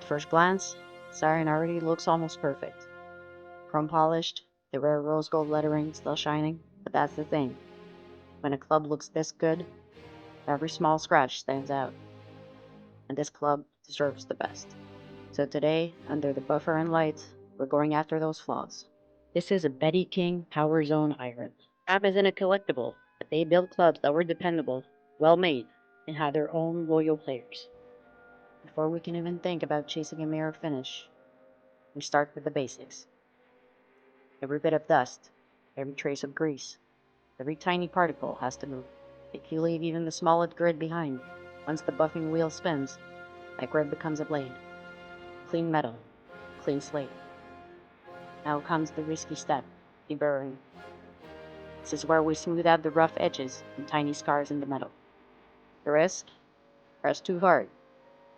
At first glance, siren already looks almost perfect. Chrome polished, the rare rose gold lettering still shining, but that's the thing. When a club looks this good, every small scratch stands out. And this club deserves the best. So today, under the buffer and light, we're going after those flaws. This is a Betty King Power Zone iron. Crab isn't a collectible, but they build clubs that were dependable, well made, and had their own loyal players. Before we can even think about chasing a mirror finish, we start with the basics. Every bit of dust, every trace of grease, every tiny particle has to move. If you leave even the smallest grid behind, once the buffing wheel spins, that grid becomes a blade. Clean metal, clean slate. Now comes the risky step, deburring. This is where we smooth out the rough edges and tiny scars in the metal. The risk? Press too hard,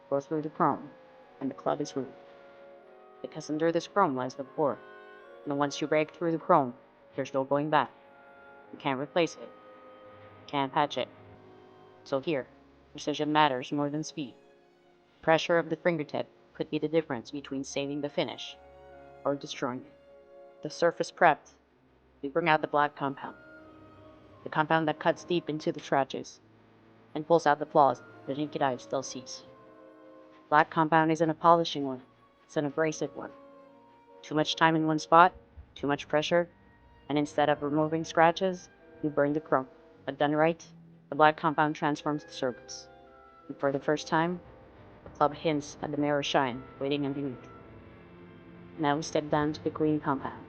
go through the chrome, and the club is ruined. Because under this chrome lies the core, and once you break through the chrome, there's no going back. You can't replace it, you can't patch it. So here, precision matters more than speed. Pressure of the fingertip could be the difference between saving the finish or destroying it. The surface prepped, we bring out the black compound. The compound that cuts deep into the scratches and pulls out the flaws the naked eye still sees. Black compound isn't a polishing one, it's an abrasive one. Too much time in one spot, too much pressure, and instead of removing scratches, you burn the chrome. But done right, the black compound transforms the surface. And for the first time, the club hints at the mirror shine waiting underneath. Now we step down to the green compound.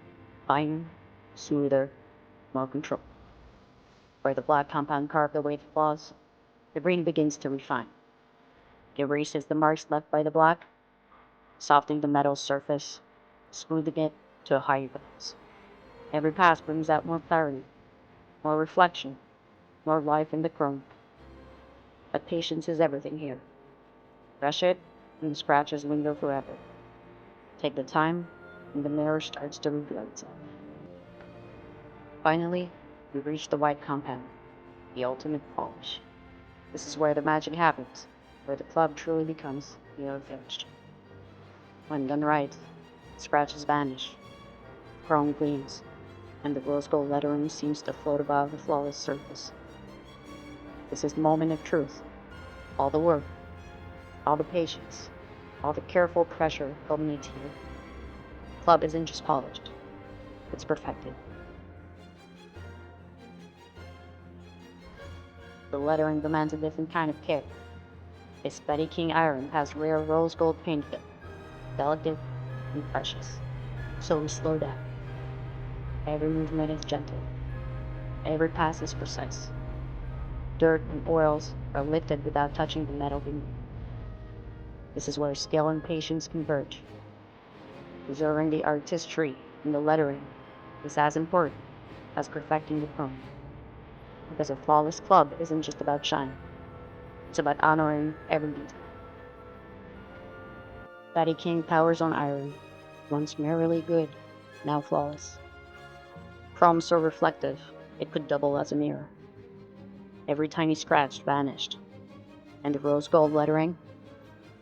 Finer, smoother, more control. Where the black compound carved away the flaws, the green begins to refine. It erases the marks left by the black, softening the metal's surface, smoothing it to a higher balance. Every pass brings out more clarity, more reflection, more life in the chrome. But patience is everything here. Brush it, and the scratches linger forever. Take the time, and the mirror starts to reveal itself. Finally, we reach the white compound, the ultimate polish. This is where the magic happens, where the club truly becomes mirror finished. When done right, scratches vanish, chrome gleams, and the rose gold lettering seems to float above the flawless surface. This is the moment of truth. All the work, all the patience, all the careful pressure culminates here. The club isn't just polished, it's perfected. The lettering demands a different kind of care. This Betty King iron has rare rose gold paint fill, delicate and precious. So we slow down. Every movement is gentle. Every pass is precise. Dirt and oils are lifted without touching the metal beneath. This is where skill and patience converge. Preserving the artistry in the lettering is as important as perfecting the chrome. Because a flawless club isn't just about shine, it's about honoring every detail. Betty King Power Zone iron, once merely good, now flawless. Chrome so reflective, it could double as a mirror. Every tiny scratch vanished, and the rose gold lettering,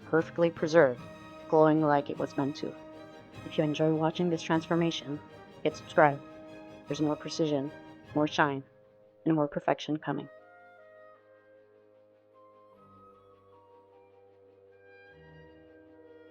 perfectly preserved, glowing like it was meant to. If you enjoy watching this transformation, hit subscribe. There's more precision, more shine, and more perfection coming.